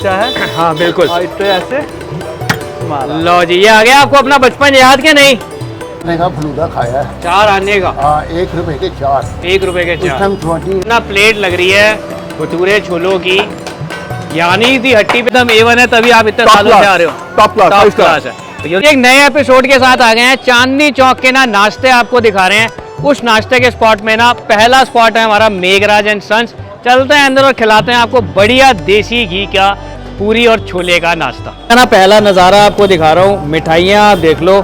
अच्छा है। हाँ बिल्कुल। और इस तरह से लो जी, ये आ गया। आपको अपना बचपन याद क्या नहीं? का फलूदा खाया है। 4 आने का। हाँ, 1 रुपए के 4। 1 रुपए के 4। 20 ना प्लेट लग रही है भटूरे छोलों की, यानी थी हट्टी पे एकदम A1 है, तभी आप इतने सालों से आ रहे हो। टॉप क्लास है। तो ये एक नए एपिसोड के साथ आ गए हैं। चांदनी चौक के ना नाश्ते आपको दिखा रहे हैं। उस नाश्ते के स्पॉट में ना पहला स्पॉट है हमारा मेघराज एंड सन्स। चलते हैं अंदर और खिलाते हैं आपको बढ़िया देसी घी का पूरी और छोले का नाश्ता। ना पहला नज़ारा आपको दिखा रहा हूँ। मिठाइयाँ आप देख लो,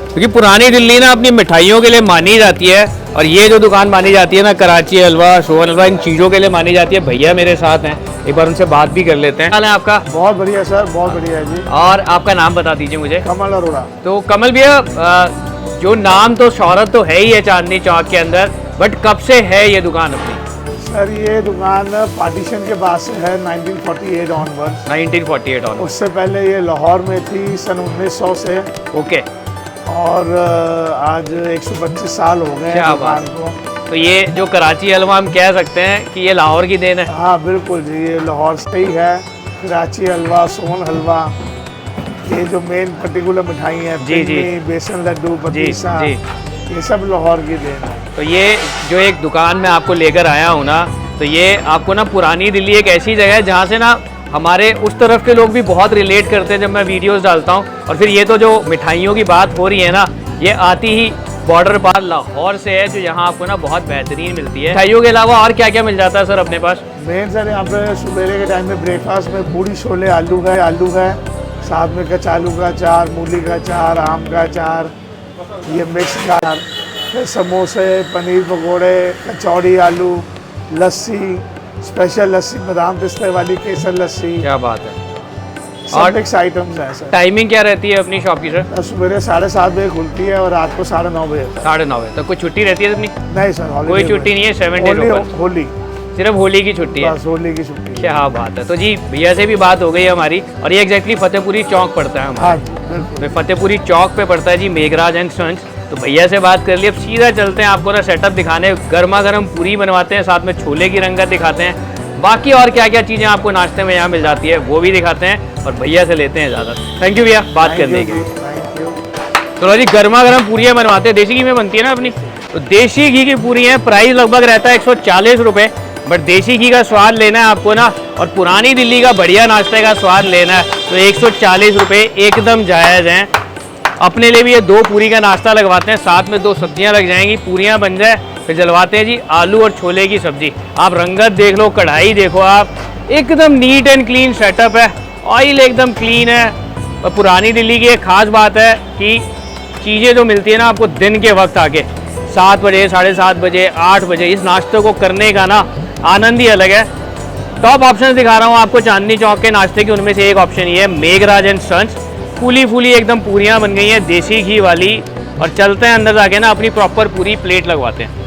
क्योंकि पुरानी दिल्ली ना अपनी मिठाइयों के लिए मानी जाती है, और ये जो दुकान मानी जाती है ना, कराची हलवा, सोन हलवा, इन चीज़ों के लिए मानी जाती है। भैया मेरे साथ हैं, एक बार उनसे बात भी कर लेते हैं। हाल है आपका? बहुत बढ़िया सर, बहुत बढ़िया है जी। और आपका नाम बता दीजिए मुझे। कमल अरोड़ा। तो कमल भैया, जो नाम तो शोहरत तो है ही है चांदनी चौक के अंदर, बट कब से है ये दुकान अपनी? सर ये दुकान पार्टीशन के बाद से है 1948 ऑनवर्ड्स। 1948 ऑन। उससे पहले ये लाहौर में थी सन 1900 से। ओके। और आज 125 साल हो गए क्या हैं दुकान बात। को। तो ये जो कराची हलवा हम कह सकते हैं कि ये लाहौर की देन है? हाँ बिल्कुल जी, ये लाहौर से ही है। कराची हलवा, सोन हलवा, ये जो मेन पर्टिकुलर मिठाई है, जी जी, बेसन लड्डू, जी पतीसा, जी, ये सब लाहौर की देन है। तो ये जो एक दुकान में आपको लेकर आया हूँ ना, तो ये आपको ना पुरानी दिल्ली एक ऐसी जगह है जहाँ से ना हमारे उस तरफ के लोग भी बहुत रिलेट करते हैं जब मैं वीडियोस डालता हूँ। और फिर ये तो जो मिठाइयों की बात हो रही है ना, ये आती ही बॉर्डर पार लाहौर से है, जो यहाँ आपको ना बहुत बेहतरीन मिलती है। मिठाइयों के अलावा और क्या क्या मिल जाता है सर अपने पास? मेन सर यहाँ पे सुबेरे के टाइम में ब्रेकफास्ट में पूरी छोले, आलू का साथ में कचालू का अचार, मूली का अचार, आम का अचार, ये मिक्स का अचार, फिर समोसे, पनीर पकोड़े, कचौड़ी आलू, लस्सी, स्पेशल लस्सी, बादाम पिस्ते वाली केसर लस्सी। क्या बात है। सब और मिक्स आइटम्स हैं सर। टाइमिंग क्या रहती है अपनी शॉप की सर? सुबह 7:30 बजे खुलती है और रात को 9:30 बजे। 9:30 बजे। तो कोई छुट्टी रहती है अपनी? नहीं सर, कोई छुट्टी नहीं है। 7 डेज ओपन। होली, सिर्फ होली की छुट्टी है। बस होली की छुट्टी। क्या बात है। तो जी भैया से भी बात हो गई हमारी, और ये एग्जैक्टली फतेहपुरी चौक पड़ता है हमारा। हाँ जी बिल्कुल, फतेहपुरी चौक पे पड़ता है जी मेघराज एंड सन्स। तो भैया से बात कर ली, अब सीधा चलते हैं आपको ना सेटअप दिखाने। गर्मा गर्म पूरी बनवाते हैं, साथ में छोले की रंगत दिखाते हैं। बाकी और क्या क्या चीज़ें आपको नाश्ते में यहाँ मिल जाती है वो भी दिखाते हैं, और भैया से लेते हैं ज़्यादा। थैंक यू भैया बात करने के लिए। Thank you. तो जी गर्मा गर्म पूरियाँ बनवाते हैं, देसी घी में बनती है ना अपनी। तो देसी घी की पूरी है, प्राइस लगभग रहता है 140 रुपये। बट देसी घी का स्वाद लेना है आपको ना, और पुरानी दिल्ली का बढ़िया नाश्ते का स्वाद लेना है, तो 140 रुपये एकदम जायज़ हैं। अपने लिए भी ये 2 पूरी का नाश्ता लगवाते हैं, साथ में 2 सब्जियां लग जाएंगी। पूरियां बन जाए फिर जलवाते हैं जी आलू और छोले की सब्जी। आप रंगत देख लो, कढ़ाई देखो, आप एकदम नीट एंड क्लीन सेटअप है। ऑयल एकदम क्लीन है। और पुरानी दिल्ली की एक ख़ास बात है कि चीज़ें जो मिलती है ना आपको दिन के वक्त आके 7 बजे, 7:30 बजे, 8 बजे, इस नाश्ते को करने का ना आनंद ही अलग है। टॉप ऑप्शन दिखा रहा हूँ आपको चांदनी चौक के नाश्ते की। उनमें से एक ऑप्शन ये है मेघराज एंड सन्स। फूली एकदम पूरियाँ बन गई हैं देसी घी वाली। और चलते हैं अंदर जाके ना अपनी प्रॉपर पूरी प्लेट लगवाते हैं।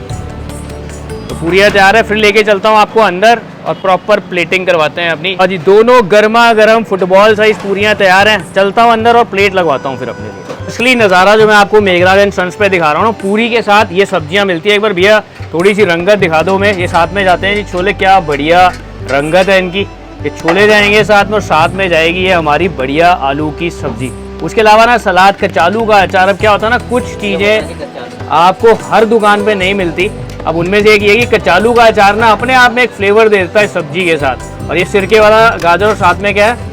तो पूरियाँ तैयार है, फिर लेके चलता हूँ आपको अंदर और प्रॉपर प्लेटिंग करवाते हैं अपनी। और जी दोनों गर्मा गर्म फुटबॉल साइज पूरियाँ तैयार हैं। चलता हूँ अंदर और प्लेट लगवाता हूँ फिर अपने लिए। असली नज़ारा जो मैं आपको मेघराज एंड सन्स पे दिखा रहा हूँ, पूरी के साथ ये सब्जियाँ मिलती है। एक बार भैया थोड़ी सी रंगत दिखा दो। मैं ये साथ में जाते हैं जी छोले, क्या बढ़िया रंगत है इनकी। ये छोले जाएंगे साथ में, और साथ में जाएगी ये हमारी बढ़िया आलू की सब्जी। उसके अलावा ना सलाद, कचालू का अचार। अब क्या होता है ना, कुछ चीज़ें आपको हर दुकान पे नहीं मिलती। अब उनमें से एक ये कि कचालू का अचार ना अपने आप में एक फ्लेवर देता है सब्जी के साथ। और ये सिरके वाला गाजर, और साथ में क्या है,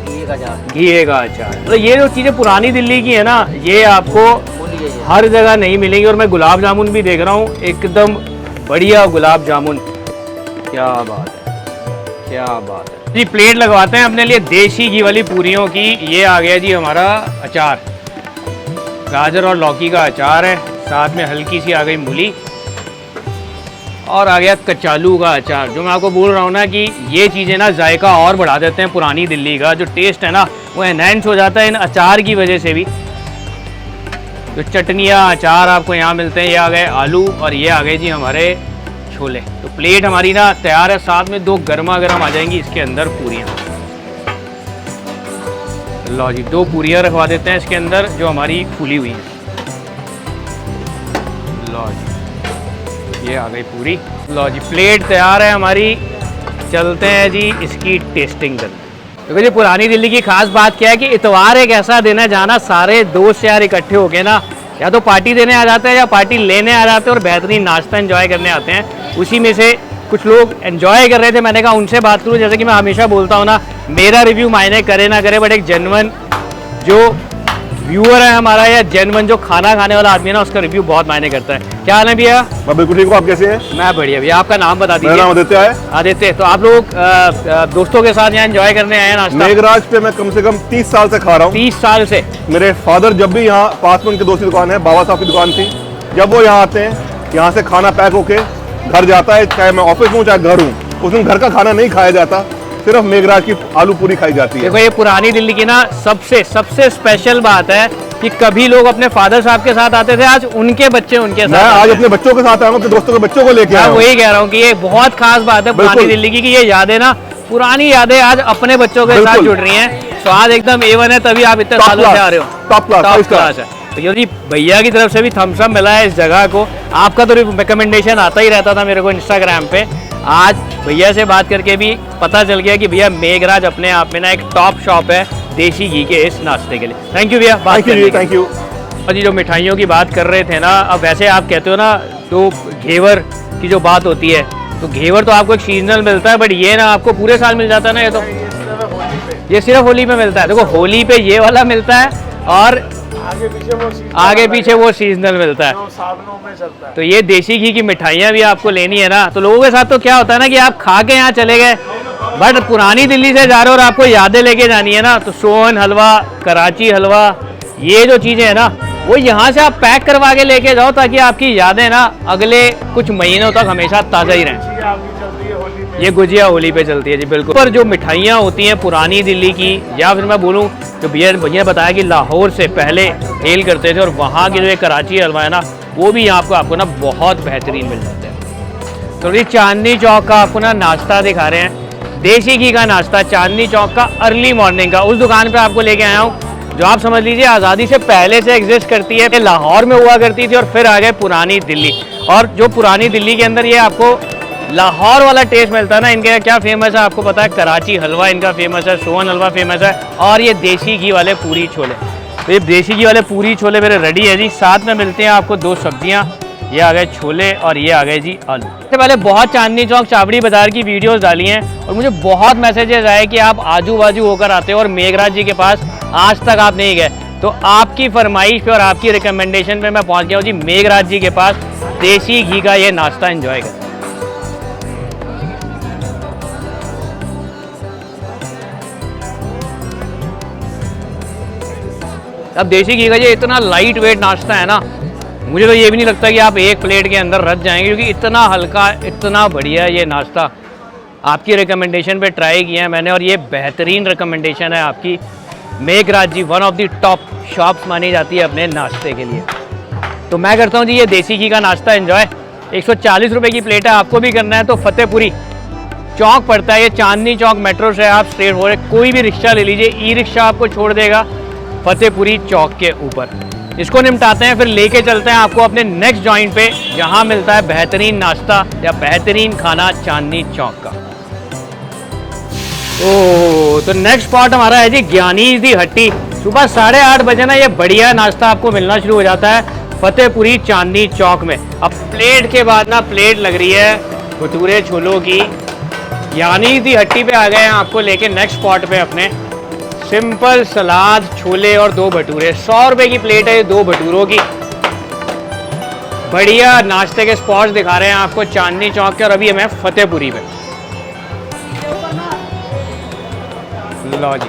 घी का अचार। मतलब ये जो चीज़ें पुरानी दिल्ली की है ना, ये आपको हर जगह नहीं मिलेंगी। और मैं गुलाब जामुन भी देख रहा हूँ, एकदम बढ़िया गुलाब जामुन। क्या बात है, क्या बात है जी। प्लेट लगवाते हैं अपने लिए देसी घी वाली पूरियों की। ये आ गया जी हमारा अचार, गाजर और लौकी का अचार है, साथ में हल्की सी आ गई मूली, और आ गया कचालू का अचार। जो मैं आपको बोल रहा हूँ ना कि ये चीज़ें ना जायका और बढ़ा देते हैं। पुरानी दिल्ली का जो टेस्ट है ना, वो एनहेंस हो जाता है इन अचार की वजह से भी। तो चटनियाँ, अचार आपको यहाँ मिलते हैं। ये आ गए आलू, और ये आ गए जी हमारे छोले। तो प्लेट हमारी ना तैयार है, साथ में 2 गर्मा गर्म आ जाएंगी इसके अंदर पूरियाँ। लो जी 2 पूरियाँ रखवा देते हैं इसके अंदर, जो हमारी फूली हुई हैं। लो जी ये आ गई पूरी। लो जी प्लेट तैयार है हमारी। चलते हैं जी इसकी टेस्टिंग करते हैं। देखो जी, पुरानी दिल्ली की खास बात क्या है कि इतवार एक ऐसा दिन है जहाँ ना सारे दोस्त यार इकट्ठे होके ना या तो पार्टी देने आ जाते हैं या पार्टी लेने आ जाते हैं और बेहतरीन नाश्ता एंजॉय करने आते हैं। उसी में से कुछ लोग एंजॉय कर रहे थे, मैंने कहा उनसे बात करूँ। जैसे कि मैं हमेशा बोलता हूँ ना, मेरा रिव्यू मायने करे ना करे, बट एक जेन्युइन जो व्यूअर है हमारा या जेन्युइन जो खाना खाने वाला आदमी है ना, उसका रिव्यू बहुत मायने करता है। क्या हाल है भैया? मैं बिल्कुल ठीक हूँ, आप कैसे हैं? मैं बढ़िया भैया। आपका नाम बता मेरा दीजिए। नाम आदित्य है। आदित्य, तो आप लोग दोस्तों के साथ यहाँ एंजॉय करने आए हैं नाश्ता? मेघराज पे मैं कम से कम 30 साल से खा रहा हूँ। 30 साल से? मेरे फादर जब भी यहाँ पास में उनके दोस्त की दुकान है, बाबा साहब की दुकान थी, जब वो यहाँ आते हैं, यहाँ से खाना पैक होके घर जाता है, चाहे मैं ऑफिस में हूँ चाहे घर हूँ, उस दिन घर का खाना नहीं खाया जाता, सिर्फ मेघराज की आलू पूरी खाई जाती है। देखो ये पुरानी दिल्ली की ना सबसे स्पेशल बात है कि कभी लोग अपने फादर साहब के साथ आते थे, आज उनके बच्चे उनके साथ मैं आज आते हैं। अपने बच्चों के साथ आया हूँ, अपने दोस्तों के बच्चों को लेके मैं आया हूँ। वही कह रहा हूँ कि ये बहुत खास बात है पुरानी बिल्कुल। दिल्ली की, कि ये यादें ना, पुरानी यादें आज अपने बच्चों के साथ बिल्कुल। जुड़ रही हैं। स्वाद एकदम A1 है, तभी आप इतने Top सालों से class, आ रहे हो। top class, Top five star। class है। तो ये जी भैया की तरफ से भी थम्स अप मिला है इस जगह को। आपका तो रिकमेंडेशन आता ही रहता था मेरे को इंस्टाग्राम पे। आज भैया से बात करके भी पता चल गया कि भैया मेघराज अपने आप में ना एक टॉप शॉप है देसी घी के इस नाश्ते के लिए। थैंक यू भैया बात थैंक करने यू, के लिए। Thank you. और जी जो मिठाइयों की बात कर रहे थे ना, अब वैसे आप कहते हो ना तो घेवर की जो बात होती है, तो घेवर तो आपको एक सीजनल मिलता है, बट ये ना आपको पूरे साल मिल जाता है ना। ये तो ये सिर्फ होली पे मिलता है। देखो होली पे ये वाला मिलता है और आगे पीछे वो सीजनल मिलता है। सावनों में चलता है। तो ये देसी घी की मिठाइयाँ भी आपको लेनी है ना, तो लोगों के साथ तो क्या होता है ना कि आप खा के यहाँ चले गए, बट पुरानी दिल्ली से जा रहे हो और आपको यादें लेके जानी है ना, तो सोन हलवा, कराची हलवा, ये जो चीज़ें हैं ना, वो यहाँ से आप पैक करवा के लेके जाओ ताकि आपकी यादें ना अगले कुछ महीनों तक हमेशा ताज़ा ही रहें। ये आपकी चल रही है होली में। ये गुजिया होली पे चलती है जी, बिल्कुल। पर जो मिठाइयाँ होती हैं पुरानी दिल्ली की, या फिर मैं बोलूँ जो भैया बताया कि लाहौर से पहले हेल करते थे, और वहाँ की जो ये कराची हलवा है ना, वो भी यहाँ आपको ना बहुत बेहतरीन मिल जाते हैं। तो ये चांदनी चौक का आपको ना नाश्ता दिखा रहे हैं, देसी घी का नाश्ता चांदनी चौक का अर्ली मॉर्निंग का। उस दुकान पे आपको लेके आया हूँ जो आप समझ लीजिए आज़ादी से पहले से एग्जिस्ट करती है, लाहौर में हुआ करती थी और फिर आ गए पुरानी दिल्ली। और जो पुरानी दिल्ली के अंदर ये आपको लाहौर वाला टेस्ट मिलता है ना। इनके क्या फेमस है आपको पता है? कराची हलवा इनका फेमस है, सोहन हलवा फेमस है, और ये देसी घी वाले पूरी छोले। तो ये देसी घी वाले पूरी छोले मेरे रेडी है जी। साथ में मिलते हैं आपको दो सब्जियां, ये आ गए छोले और ये आ गए जी आलू। इससे पहले बहुत चांदनी चौक चावड़ी बाजार की वीडियोस डाली हैं और मुझे बहुत मैसेजेस आए कि आप आजू बाजू होकर आते हो और मेघराज जी के पास आज तक आप नहीं गए। तो आपकी फरमाइश पे और आपकी रिकमेंडेशन पे मैं पहुंच गया हूँ जी मेघराज जी के पास देसी घी का ये नाश्ता एंजॉय करें। अब देसी घी का ये इतना लाइट वेट नाश्ता है ना, मुझे तो ये भी नहीं लगता कि आप एक प्लेट के अंदर रच जाएंगे, क्योंकि इतना हल्का इतना बढ़िया ये नाश्ता। आपकी रिकमेंडेशन पे ट्राई किया है मैंने और ये बेहतरीन रिकमेंडेशन है आपकी। Meghraj ji one of the top shops मानी जाती है अपने नाश्ते के लिए। तो मैं करता हूँ जी ये देसी घी का नाश्ता एंजॉय। 140 रुपये की प्लेट है, आपको भी करना है तो फतेहपुरी चौक पड़ता है, ये चांदनी चौक मेट्रो से आप स्ट्रेट हो रहे कोई भी रिक्शा ले लीजिए, ई रिक्शा आपको छोड़ देगा फतेहपुरी चौक के ऊपर। इसको निपटाते हैं, फिर लेके चलते हैं आपको अपने नेक्स्ट जॉइंट पे, जहां मिलता है बेहतरीन नाश्ता या बेहतरीन खाना चांदनी चौक का। ओह, तो नेक्स्ट स्पॉट हमारा है जी ज्ञानीज दी हट्टी। सुबह 8:30 बजे ना ये बढ़िया नाश्ता आपको मिलना शुरू हो जाता है फतेहपुरी चांदनी चौक में। अब प्लेट के बाद ना प्लेट लग रही है भटूरे छोलों की। ज्ञानीज दी हट्टी पे आ गए हैं आपको लेके नेक्स्ट स्पॉट पे अपने। सिंपल सलाद, छोले और 2 भटूरे, 100 रुपए की प्लेट है ये 2 भटूरों की। बढ़िया नाश्ते के स्पॉट्स दिखा रहे हैं आपको चांदनी चौक के, और अभी हमें फतेहपुरी पे। लो जी,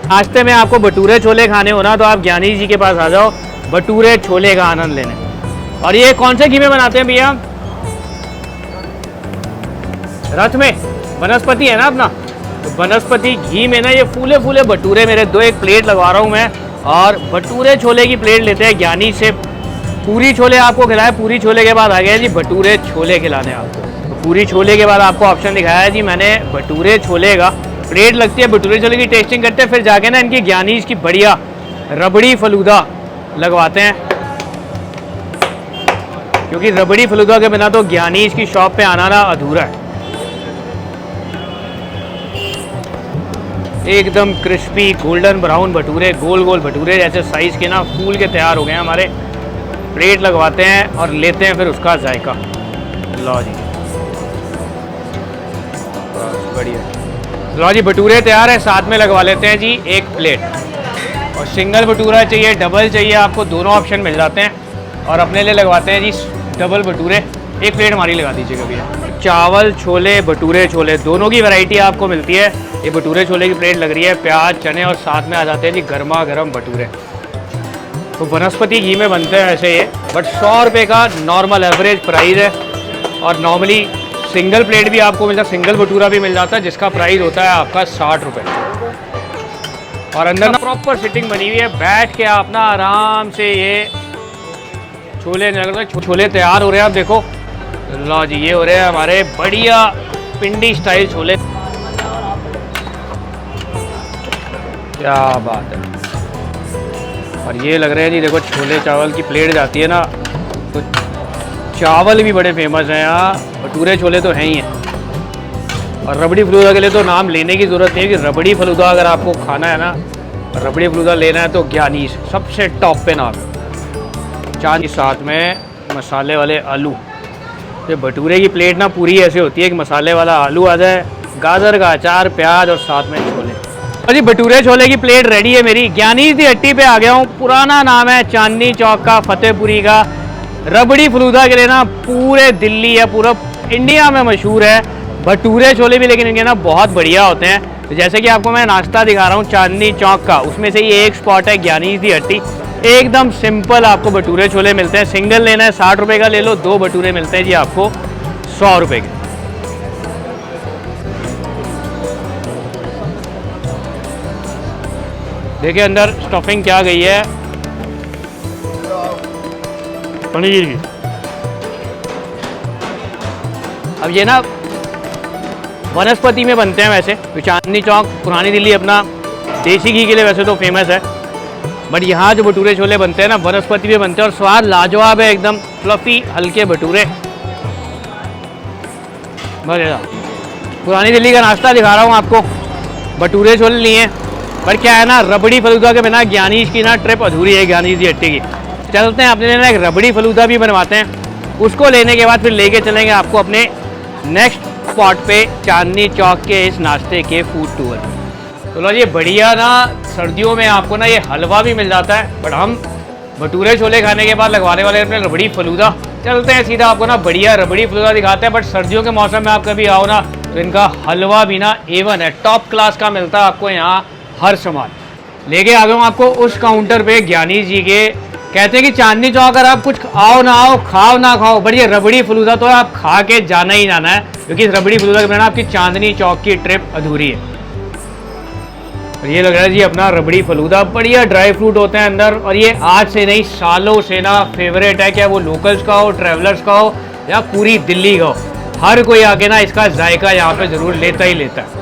नाश्ते में आपको भटूरे छोले खाने हो ना तो आप ज्ञानी जी के पास आ जाओ भटूरे छोले का आनंद लेने। और ये कौन से घी में बनाते हैं भैया? रथ में वनस्पति है ना अपना, तो वनस्पति घी में ना ये फूले फूले भटूरे मेरे 2 एक प्लेट लगवा रहा हूँ मैं। और भटूरे छोले की प्लेट लेते हैं ज्ञानी से। पूरी छोले आपको खिलाए, पूरी छोले के बाद आ गया जी भटूरे छोले खिलाने आपको। तो पूरी छोले के बाद आपको ऑप्शन दिखाया है जी मैंने भटूरे छोले का। प्लेट लगती है भटूरे छोले की, टेस्टिंग करते हैं, फिर जाके ना इनकी ज्ञानीज की बढ़िया रबड़ी फलूदा लगवाते हैं, क्योंकि रबड़ी फलूदा के बिना तो ज्ञानीज की शॉप पे आना ना अधूरा है। एकदम क्रिस्पी गोल्डन ब्राउन भटूरे, गोल गोल भटूरे जैसे साइज़ के ना फूल के तैयार हो गए हैं हमारे। प्लेट लगवाते हैं और लेते हैं फिर उसका जायका। लो जी, बस बढ़िया। लो जी, भटूरे तैयार है, साथ में लगवा लेते हैं जी एक प्लेट। और सिंगल भटूरा चाहिए, डबल चाहिए, आपको दोनों ऑप्शन मिल जाते हैं। और अपने लिए लगवाते हैं जी डबल भटूरे, एक प्लेट हमारी लगा दीजिएगा भैया। चावल छोले, भटूरे छोले दोनों की वैरायटी आपको मिलती है। ये भटूरे छोले की प्लेट लग रही है, प्याज चने और साथ में आ जाते हैं जी गर्मा गर्म भटूरे। तो वनस्पति घी में बनते हैं वैसे ये, बट 100 रुपये का नॉर्मल एवरेज प्राइस है। और नॉर्मली सिंगल प्लेट भी आपको मिलता है, सिंगल भटूरा भी मिल जाता है जिसका प्राइस होता है आपका 60 रुपये। और अंदर ना प्रॉपर सिटिंग बनी हुई है, बैठ के आप ना आराम से ये छोले छोले तैयार हो रहे हैं। आप देखो, लो जी, ये हो रहे हैं हमारे बढ़िया पिंडी स्टाइल छोले। क्या बात है। और ये लग रहे हैं जी, देखो छोले चावल की प्लेट जाती है ना, तो चावल भी बड़े फेमस हैं यहाँ, भटूरे छोले तो हैं ही हैं। और रबड़ी फलूदा के लिए तो नाम लेने की ज़रूरत नहीं है कि रबड़ी फलूदा अगर आपको खाना है ना, रबड़ी फलूदा लेना है तो ज्ञानीश सबसे टॉप पे नाम है। चांद के साथ में मसाले वाले आलू। ये भटूरे की प्लेट ना पूरी ऐसे होती है कि मसाले वाला आलू आ जाए, गाजर का अचार, प्याज और साथ में छोले। और जी भटूरे छोले की प्लेट रेडी है मेरी। ज्ञानीश दी हट्टी पे आ गया हूँ, पुराना नाम है चांदनी चौक का, फतेहपुरी का। रबड़ी फलूदा के लिए ना पूरे दिल्ली या पूरा इंडिया में मशहूर है भटूरे छोले भी, लेकिन इनके ना बहुत बढ़िया होते हैं। तो जैसे कि आपको मैं नाश्ता दिखा रहा हूँ चांदनी चौक का, उसमें से ये एक स्पॉट है ज्ञानीश दी हट्टी। एकदम सिंपल आपको भटूरे छोले मिलते हैं। सिंगल लेना है 60 रुपये का ले लो, 2 भटूरे मिलते हैं जी आपको 100 रुपये के। देखिए अंदर स्टफिंग क्या गई है, पनीर की। अब ये ना वनस्पति में बनते हैं वैसे, तो चांदनी चौक पुरानी दिल्ली अपना देसी घी के लिए वैसे तो फेमस है, बट यहाँ जो भटूरे छोले बनते हैं ना वनस्पति में बनते हैं और स्वाद लाजवाब है, एकदम फ्लफी हल्के भटूरे। बढ़िया पुरानी दिल्ली का नाश्ता दिखा रहा हूँ आपको, भटूरे छोले लिए, पर क्या है ना रबड़ी फलूदा के बिना ज्ञानीश की ना ट्रिप अधूरी है। ज्ञानीश दी हट्टी की चलते हैं, अपने लिए ना एक रबड़ी फलूदा भी बनवाते हैं, उसको लेने के बाद फिर लेके चलेंगे आपको अपने नेक्स्ट स्पॉट पे चांदनी चौक के इस नाश्ते के फूड टूर। तो लो ये बढ़िया ना सर्दियों में आपको ना ये हलवा भी मिल जाता है, बट हम भटूरे छोले खाने के बाद लगवाने वाले अपने रबड़ी फलूदा। चलते हैं सीधा आपको ना बढ़िया रबड़ी फलूदा दिखाते हैं। बट सर्दियों के मौसम में आप कभी आओ ना तो इनका हलवा भी ना A1 है, टॉप क्लास का मिलता है आपको यहाँ हर सामान। लेके आ गया हूँ आपको उस काउंटर पे ज्ञानीश जी के। कहते हैं कि चांदनी चौक अगर आप कुछ आओ ना आओ, खाओ ना खाओ, बट ये रबड़ी फलूदा तो आप खा के जाना ही जाना है, क्योंकि इस रबड़ी फलूदा के बिना आपकी चांदनी चौक की ट्रिप अधूरी है। और ये लग रहा है जी अपना रबड़ी फलूदा, बढ़िया ड्राई फ्रूट होते हैं अंदर, और ये आज से नहीं सालों से ना फेवरेट है, क्या वो लोकल्स का हो, ट्रैवलर्स का हो या पूरी दिल्ली का हो, हर कोई आके ना इसका जायका यहाँ पे ज़रूर लेता ही लेता है।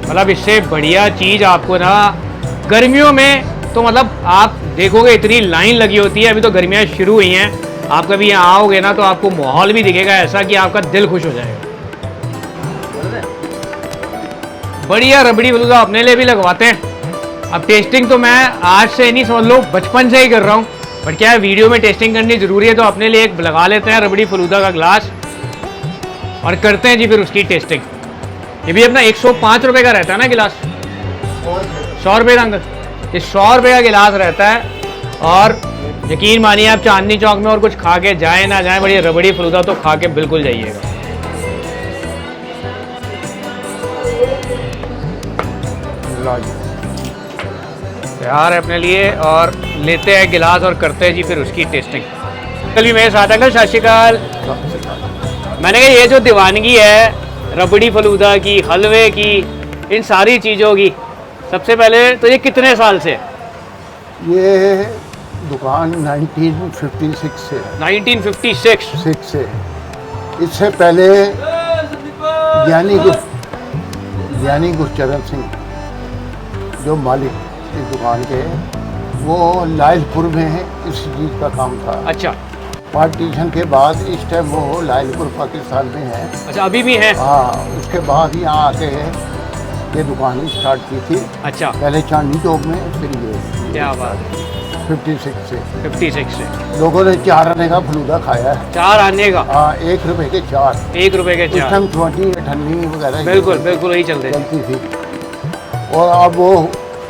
मतलब इससे बढ़िया चीज़ आपको ना गर्मियों में तो मतलब आप देखोगे इतनी लाइन लगी होती है। अभी तो गर्मियाँ शुरू हुई हैं, आप कभी यहाँ आओगे ना तो आपको माहौल भी दिखेगा ऐसा कि आपका दिल खुश हो जाएगा। बढ़िया रबड़ी फलूदा अपने लिए भी लगवाते हैं। अब टेस्टिंग तो मैं आज से नहीं, समझ लो बचपन से ही कर रहा हूँ, बट क्या है वीडियो में टेस्टिंग करनी ज़रूरी है, तो अपने लिए एक लगा लेते हैं रबड़ी फलूदा का ग्लास और करते हैं जी फिर उसकी टेस्टिंग। ये भी अपना 105 रुपये का रहता है ना गिलास, 100 रुपये का अंकल, ये 100 रुपये का गिलास रहता है। और यकीन मानिए आप चांदनी चौक में और कुछ खा के जाए ना जाए, बढ़िया रबड़ी फलूदा तो खा के बिल्कुल जाइएगा। तैयार है अपने लिए और लेते हैं गिलास और करते हैं जी फिर उसकी टेस्टिंग। कल भी मेरे साथ अंकल, सत श्री अकाल। मैंने कहा ये जो दीवानगी है रबड़ी फलूदा की, हलवे की, इन सारी चीज़ों की, सबसे पहले तो ये कितने साल से? ये दुकान 1956 से है। 1956 से। इससे पहले ज्ञानी गुरचरण सिंह जो मालिक इस दुकान के, वो लायलपुर में है, इस चीज़ का काम था। अच्छा। पार्टीशन के बाद इस टाइम वो लायलपुर पाकिस्तान में है। अच्छा अभी भी है? हाँ, उसके बाद यहाँ आके ये दुकान ही स्टार्ट की थी। अच्छा, पहले चांदनी चौक में, फिर ये क्या बात, 56 से 56 से लोगों ने 4 आने का फलूदा खाया है। 4 आने का? हाँ, 1 रुपए के 4। 1 रुपए के उस 4? टाइम 20 अठन्नी वगैरह बिल्कुल बिल्कुल वही चलते थे। चलती थी। और अब वो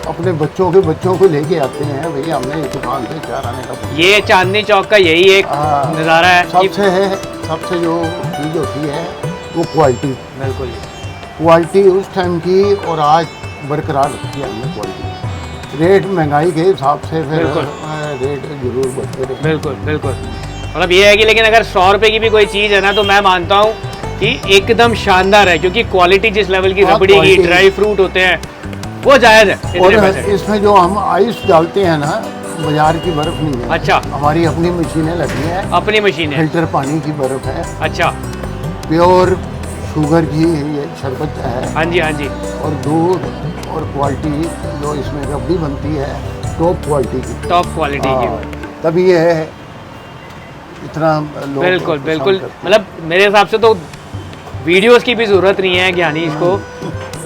अपने बच्चों को लेके आते हैं, भैया हमने इस दुकान से 4 आने का फलूदा। ये चांदनी चौक का यही एक हाँ, नज़ारा है कि सबसे जो चीज़ होती है वो क्वालिटी। बिल्कुल क्वालिटी उस टाइम की और आज बरकरार रखी है हमने क्वालिटी। रेट महंगाई के हिसाब से फिर बिल्कुल। रेट जरूर बढ़ते रहे। बिल्कुल बिल्कुल। मतलब ये है कि लेकिन अगर 100 रुपए की भी कोई चीज़ है ना, तो मैं मानता हूँ कि एकदम शानदार है, क्योंकि क्वालिटी जिस लेवल की हाँ, रबड़ी की, quality। ड्राई फ्रूट होते हैं, वो जायज़ है इतने और पैसे। इसमें जो हम आइस डालते हैं ना, बाजार की बर्फ नहीं है। अच्छा, हमारी अपनी मशीनें लगी हैं, अपनी मशीन है? फिल्टर पानी की बर्फ है, अच्छा, प्योर शुगर की ये शरबत है, हाँ जी हाँ जी। और दूध और क्वालिटी जो इसमें रबड़ी बनती है टॉप क्वालिटी की। टॉप क्वालिटी की। हाँ, तभी ये है इतना लोग बिल्कुल पसंद बिल्कुल। करते हैं। मतलब मेरे हिसाब से तो वीडियोस की भी ज़रूरत नहीं है ज्ञानी, इसको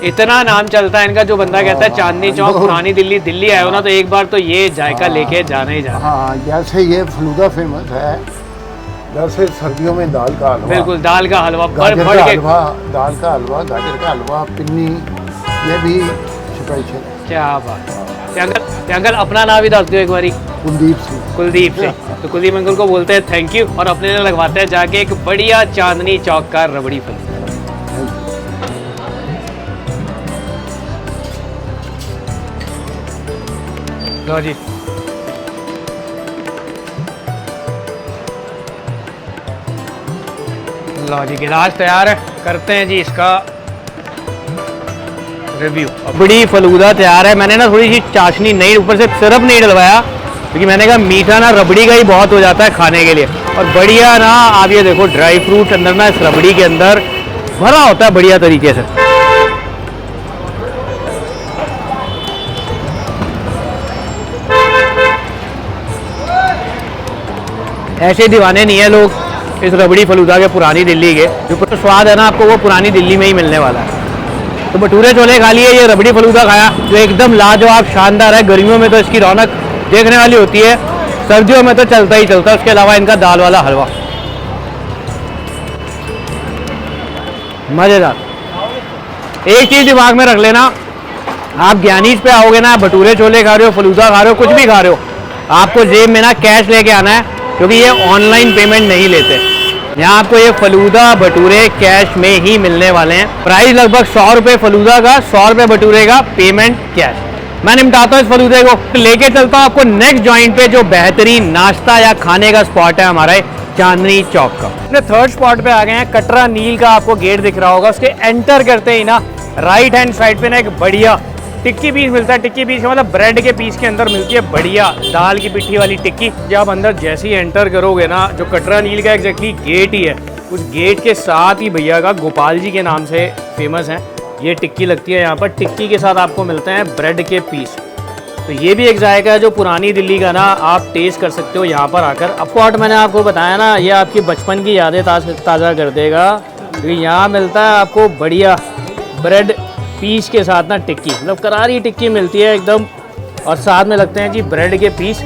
इतना नाम चलता है इनका। जो बंदा कहता है चांदनी चौक पुरानी दिल्ली आए हो ना, तो एक बार तो ये जायका लेके जाना ही जाना। हाँ, जैसे ये फलूदा फेमस है, जैसे सर्दियों में दाल का हलवा। बिल्कुल, दाल का हलवा गाजर बढ़ का के। हलवा, दाल का हलवा, गाजर का हलवा, पिन्नी, ये भी स्पेशल है। क्या बात है। तो अंकल अपना नाम भी दस दो एक बारी। कुलदीप सिंह। कुलदीप से। तो कुलदीप अंकल को बोलते हैं थैंक यू, और अपने लिए लगवाते हैं जाके एक बढ़िया चांदनी चौक का रबड़ी फल। लो जी, लो जी, गिलास तैयार है, करते हैं जी इसका रिव्यू। बड़ी फलूदा तैयार है। मैंने ना थोड़ी सी चाशनी नहीं, ऊपर से सिरप नहीं डलवाया, क्योंकि मैंने कहा मीठा ना रबड़ी का ही बहुत हो जाता है खाने के लिए। और बढ़िया ना, आप ये देखो ड्राई फ्रूट अंदर ना इस रबड़ी के अंदर भरा होता है बढ़िया तरीके से। ऐसे दीवाने नहीं है लोग इस रबड़ी फलूदा के पुरानी दिल्ली के, जो तो स्वाद है ना आपको वो पुरानी दिल्ली में ही मिलने वाला है। तो भटूरे छोले खा लिए, ये रबड़ी फलूदा खाया जो एकदम लाजवाब शानदार है। गर्मियों में तो इसकी रौनक देखने वाली होती है, सर्दियों में तो चलता ही चलता है। उसके अलावा इनका दाल वाला हलवा मज़ेदार। एक चीज़ दिमाग में रख लेना, आप ज्ञानीज पे आओगे ना, भटूरे छोले खा रहे हो, फलूदा खा रहे हो, कुछ भी खा रहे हो, आपको जेब में ना कैश लेके आना है, क्योंकि ये ऑनलाइन पेमेंट नहीं लेते। यहाँ आपको ये फलूदा भटूरे कैश में ही मिलने वाले हैं। प्राइस लगभग 100 रुपये फलूदा का, 100 रुपये भटूरे का, पेमेंट कैश। मैं निपटाता हूँ इस फलूदे को, लेके चलता हूँ आपको नेक्स्ट जॉइंट पे, जो बेहतरीन नाश्ता या खाने का स्पॉट है हमारा चांदनी चौक का। अपने थर्ड स्पॉट पे आ गए हैं। कटरा नील का आपको गेट दिख रहा होगा, उसके एंटर करते ही ना राइट हैंड साइड पे ना एक बढ़िया टिक्की पीस मिलता है। टिक्की पीस का मतलब ब्रेड के पीस के अंदर मिलती है बढ़िया दाल की पिट्ठी वाली टिक्की। जब आप अंदर जैसे ही एंटर करोगे ना, जो कटरा नील का एग्जैक्टली गेट ही है, उस गेट के साथ ही भैया का गोपाल जी के नाम से फेमस है ये टिक्की लगती है यहाँ पर। टिक्की के साथ आपको मिलते हैं ब्रेड के पीस। तो ये भी एक जायका है जो पुरानी दिल्ली का ना आप टेस्ट कर सकते हो यहाँ पर आकर। अब स्पॉट मैंने आपको बताया ना, ये आपकी बचपन की यादें ताज़ा कर देगा, क्योंकि यहाँ मिलता है आपको बढ़िया ब्रेड पीस के साथ ना टिक्की, मतलब करारी टिक्की मिलती है एकदम, और साथ में लगते हैं जी ब्रेड के पीस,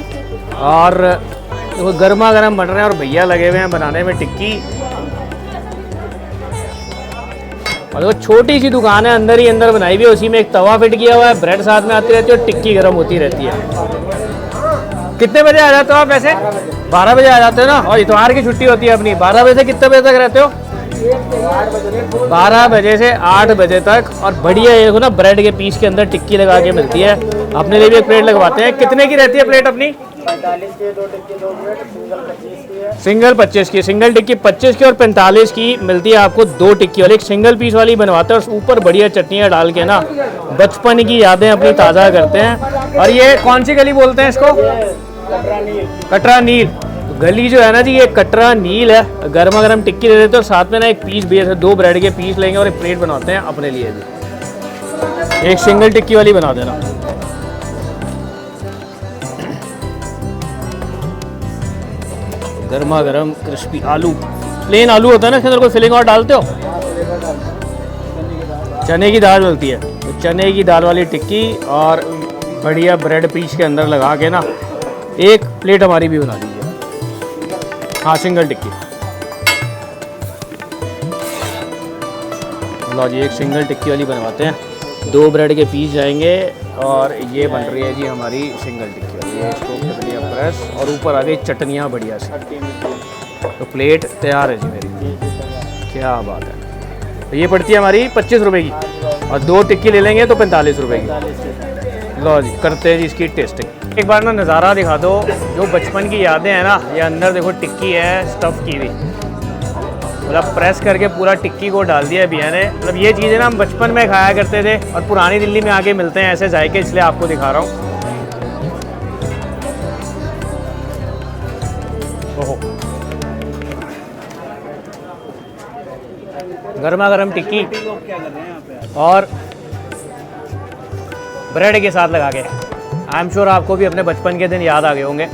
और वो गर्मा गर्म बन रहे हैं और भैया लगे हुए हैं बनाने में टिक्की। और वो छोटी सी दुकान है, अंदर ही अंदर बनाई हुई है, उसी में एक तवा फिट किया हुआ है, ब्रेड साथ में आती रहती है और टिक्की गर्म होती रहती है। कितने बजे आ जाते हो आप? वैसे 12 बजे आ जाते हो ना, और इतवार की छुट्टी होती है अपनी। 12 बजे से कितने बजे तक रहते हो? 12 बजे से 8 बजे तक। और बढ़िया ये देखो ना, ब्रेड के पीस के अंदर टिक्की लगा के मिलती है। अपने लिए भी एक प्लेट लगवाते हैं। कितने की रहती है प्लेट अपनी? 45 की 2 टिक्की दोगे, सिंगल 25 की है। सिंगल 25 की, सिंगल टिक्की 25 की, और 45 की मिलती है आपको 2 टिक्की वाली। एक सिंगल पीस वाली बनवाते हैं और ऊपर बढ़िया चटनियाँ डाल के ना बचपन की यादें अपनी ताज़ा करते हैं। और ये कौन सी गली बोलते हैं इसको? कटरा नील। गली जो है ना जी, ये कटरा नील है। गर्मा गर्म टिक्की दे देते हैं और साथ में ना एक पीस भी है, 2 ब्रेड के पीस लेंगे और एक प्लेट बनाते हैं अपने लिए भी। एक सिंगल टिक्की वाली बना देना। गर्मा गर्म क्रिस्पी आलू, प्लेन आलू होता है ना, इसके अंदर कोई फिलिंग और डालते हो? चने की दाल डलती है, तो चने की दाल वाली टिक्की और बढ़िया ब्रेड पीस के अंदर लगा के ना एक प्लेट हमारी भी बना दीजिए। हाँ, सिंगल टिक्की। लो जी, एक सिंगल टिक्की वाली बनवाते हैं। 2 ब्रेड के पीस जाएंगे और ये बन रही है जी हमारी सिंगल टिक्की वाली। ये इसको कर दिया प्रेस और ऊपर आ गई चटनियाँ बढ़िया सी। तो प्लेट तैयार है जी मेरी, क्या बात है। तो ये पड़ती है हमारी 25 रुपये की, और 2 टिक्की ले लेंगे तो 45 रुपये की। लो जी, करते हैं जी इसकी टेस्टिंग। एक बार ना नज़ारा दिखा दो, जो बचपन की यादें हैं ना, ये अंदर देखो टिक्की है स्टफ़ की हुई, मतलब प्रेस करके पूरा टिक्की को डाल दिया भैया ने। मतलब ये चीज़ें ना हम बचपन में खाया करते थे और पुरानी दिल्ली में आके मिलते हैं ऐसे जायके, इसलिए आपको दिखा रहा हूँ। ओहो, गर्मा गर्म टिक्की और ब्रेड के साथ लगा के। आई एम श्योर आपको भी अपने बचपन के दिन याद आ गए होंगे।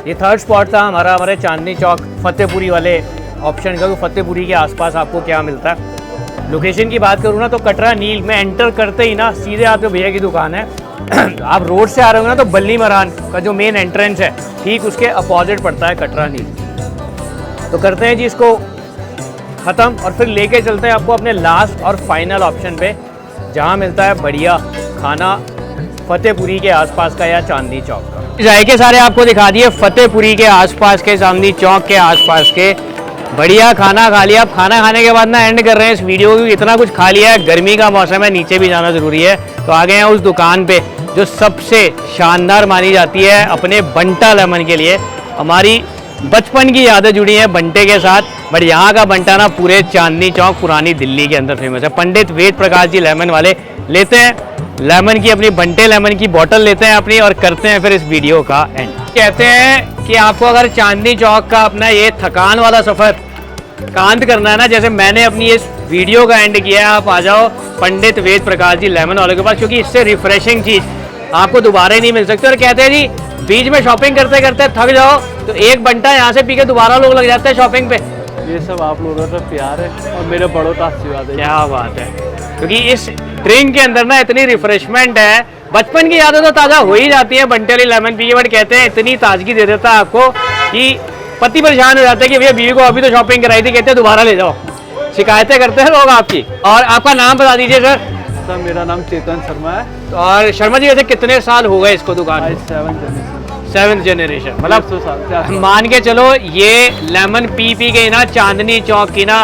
ये थर्ड स्पॉट था हमारा, हमारे चांदनी चौक फतेहपुरी वाले ऑप्शन का। तो फतेहपुरी के आसपास आपको क्या मिलता है। लोकेशन की बात करूँ ना तो कटरा नील में एंटर करते ही ना सीधे आपके भैया की दुकान है। आप रोड से आ रहे हो ना तो बल्ली मरान का जो मेन एंट्रेंस है ठीक उसके अपोजिट पड़ता है कटरा नील। तो करते हैं जी इसको ख़त्म और फिर लेके चलते हैं आपको अपने लास्ट और फाइनल ऑप्शन पे, जहाँ मिलता है बढ़िया खाना फतेहपुरी के आसपास का या चांदनी चौक का। जायके सारे आपको दिखा दिए फतेहपुरी के आसपास के, चांदनी चौक के आसपास के। बढ़िया खाना खा लिया। अब खाना खाने के बाद ना एंड कर रहे हैं इस वीडियो को। इतना कुछ खा लिया है, गर्मी का मौसम है, नीचे भी जाना ज़रूरी है। तो आ गए हैं उस दुकान पे जो सबसे शानदार मानी जाती है अपने बंटा लेमन के लिए। हमारी बचपन की यादें जुड़ी हैं बंटे के साथ, बट यहाँ का बंटा ना पूरे चांदनी चौक पुरानी दिल्ली के अंदर फेमस है। पंडित वेद प्रकाश जी लेमन वाले लेते हैं लेमन की, अपनी बंटे लेमन की बोतल लेते हैं अपनी और करते हैं फिर इस वीडियो का एंड। कहते हैं कि आपको अगर चांदनी चौक का अपना ये थकान वाला सफ़र कांत करना है ना, जैसे मैंने अपनी इस वीडियो का एंड किया है, आप आ जाओ पंडित वेद प्रकाश जी लेमन वालों के पास, क्योंकि इससे रिफ्रेशिंग चीज़ आपको दोबारा ही नहीं मिल सकती। और कहते हैं जी बीच में शॉपिंग करते करते थक जाओ तो एक बंटा यहाँ से पी के दोबारा लोग लग जाते हैं शॉपिंग पे। ये सब आप लोगों का प्यार है और मेरे बड़ों का आशीर्वाद है। क्या बात है, क्योंकि इस ड्रिंक के अंदर ना इतनी रिफ्रेशमेंट है। बचपन की यादें तो ताज़ा हो ही जाती है बंटे वाली लेमन पी के, बट कहते हैं इतनी ताजगी दे देता है आपको कि पति परेशान हो जाते हैं कि भैया बीवी को अभी तो शॉपिंग कराई थी, कहते हैं दोबारा ले जाओ। शिकायतें करते हैं लोग आपकी। और आपका नाम बता दीजिए सर। सर मेरा नाम चेतन शर्मा है। और शर्मा जी वैसे कितने साल हो गए इसको दुकान में? 7th जनरेशन, मतलब 100 साल मान के चलो ये लेमन पी पी के ना चांदनी चौक की ना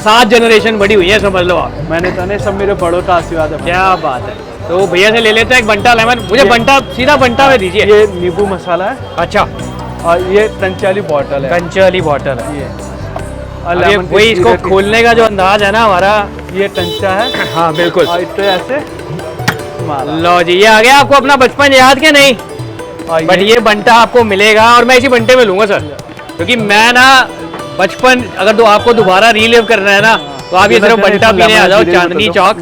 7 जनरेशन बड़ी हुई है, समझ लो आप। मैंने तो नहीं, सब मेरे बड़ों का आशीर्वाद है। क्या बात है। तो भैया से ले लेते हैं एक बंटा लेमन। मुझे बंटा सीधा बंटा में दीजिए। ये नींबू मसाला है। अच्छा, और ये कंचे वाली बॉटल है। कंचे वाली बॉटल है ये और ये वही इसको खोलने का जो अंदाज है ना हमारा, ये टंचा है। हाँ बिल्कुल। और इस ऐसे लो जी, ये आ गया आपको अपना बचपन याद के नहीं, बट ये बंटा आपको मिलेगा और मैं इसी बंटे में लूंगा सर, क्योंकि मैं ना बचपन अगर तो आपको दोबारा रीलिव करना है ना तो आप ये सिर्फ बंटा पीने आ जाओ चांदनी चौक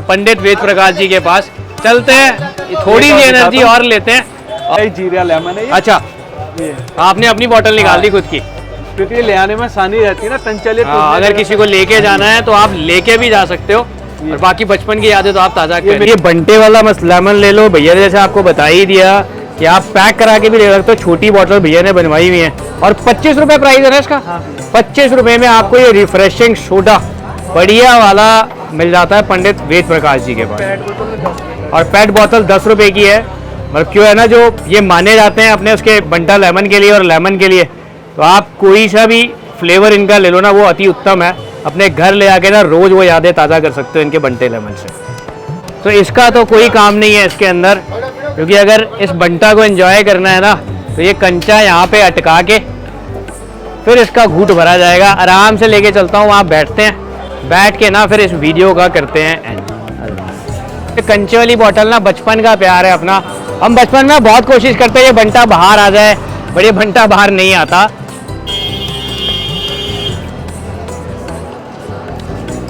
पंडित वेद प्रकाश जी के पास। चलते हैं, थोड़ी सी एनर्जी और लेते हैं। जीरा लेमन है ये। अच्छा, आपने अपनी बोतल निकाल दी खुद की, क्योंकि ले आने में आसानी रहती है ना टंचले। अगर किसी को लेके जाना है तो आप लेके भी जा सकते हो और बाकी बचपन की यादें तो आप ताज़ा करें। ये बंटे वाला लेमन ले लो, भैया ने जैसे आपको बता ही दिया कि आप पैक करा के भी ले सकते हो। छोटी बोतल भैया ने बनवाई हुई है और 25 रुपये प्राइस है ना इसका। 25 रुपये में आपको ये रिफ्रेशिंग सोडा बढ़िया वाला मिल जाता है पंडित वेद प्रकाश जी के पास। और पेट बोतल 10 रुपये की है। मतलब क्यों है ना, जो ये माने जाते हैं अपने उसके बंटा लेमन के लिए और लेमन के लिए, तो आप कोई सा भी फ्लेवर इनका ले लो ना, वो अति उत्तम है। अपने घर ले आके ना रोज़ वो यादें ताज़ा कर सकते हो इनके बंटे लेमन से। तो इसका तो कोई काम नहीं है इसके अंदर, क्योंकि अगर इस बंटा को एंजॉय करना है ना तो ये कंचा यहाँ पे अटका के फिर इसका घूंट भरा जाएगा। आराम से लेके चलता हूँ, वहाँ बैठते हैं, बैठ के ना फिर इस वीडियो का करते हैं एंड। कंचे वाली बोतल ना बचपन का प्यार है अपना। हम बचपन में बहुत कोशिश करते हैं ये बंटा बाहर आ जाए, बट ये बंटा बाहर नहीं आता।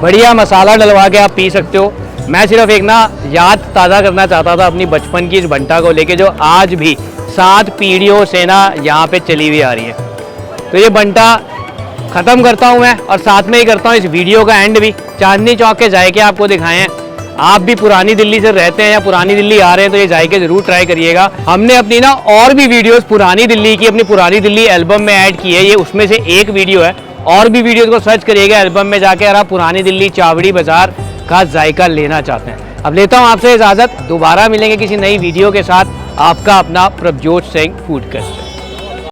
बढ़िया मसाला डलवा के आप पी सकते हो। मैं सिर्फ एक ना याद ताज़ा करना चाहता था अपनी बचपन की इस बंटा को लेके, जो आज भी 7 पीढ़ियों से ना यहाँ पे चली हुई आ रही है। तो ये बंटा ख़त्म करता हूँ मैं और साथ में ही करता हूँ इस वीडियो का एंड भी। चांदनी चौक के जायके आपको दिखाए हैं। आप भी पुरानी दिल्ली से रहते हैं या पुरानी दिल्ली आ रहे हैं तो ये जायके ज़रूर ट्राई करिएगा। हमने अपनी ना और भी वीडियोस पुरानी दिल्ली की अपनी पुरानी दिल्ली एल्बम में ऐड की है, ये उसमें से एक वीडियो है। और भी वीडियोस को सर्च करिएगा एल्बम में जाके अगर आप पुरानी दिल्ली चावड़ी बाज़ार का जायका लेना चाहते हैं। अब लेता हूँ आपसे इजाज़त, दोबारा मिलेंगे किसी नई वीडियो के साथ। आपका अपना प्रभजोत सिंह फूड कस्ट।